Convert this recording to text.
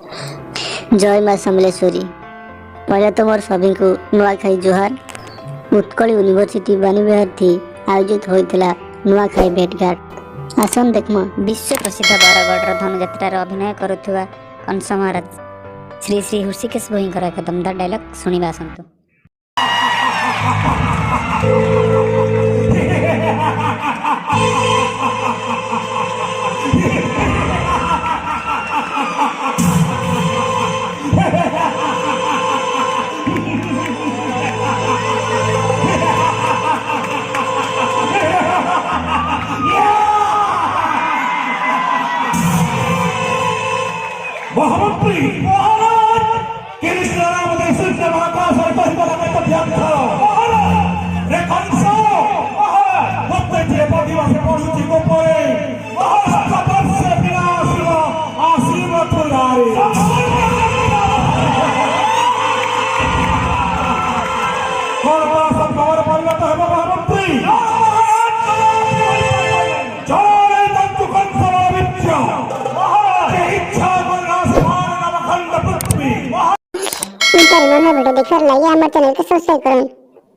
जय माँ समलेश्वरी। पहले तो मोर सभी को नुआखाई जुहार। उत्कल यूनिवर्सिटी बाणीविहार थी आयोजित होता नुआखाई भेटघाट। आसन देखम विश्व प्रसिद्ध बरगढ़ धनुजात्रार अभिनय करुवा कंस महाराज श्री श्री हृषिकेश भईंकर एक दमदार डायलॉग शुणा आसतु। महामंत्री महाराज किरिश्रामते सिद्ध महाकाश परिपदक व्यर्थ महाराज रे कंसो महाराज प्रत्येक पदिवास पहुंची गोपरे महाराज से विनाश आशीर्वाद पुरारी कर्ता सब खबर परिणत है महामंत्री जय तंतु कंस विद्या महाराज इच्छा वीडियो देखने लगे हमारे चैनल को सब्सक्राइब करें।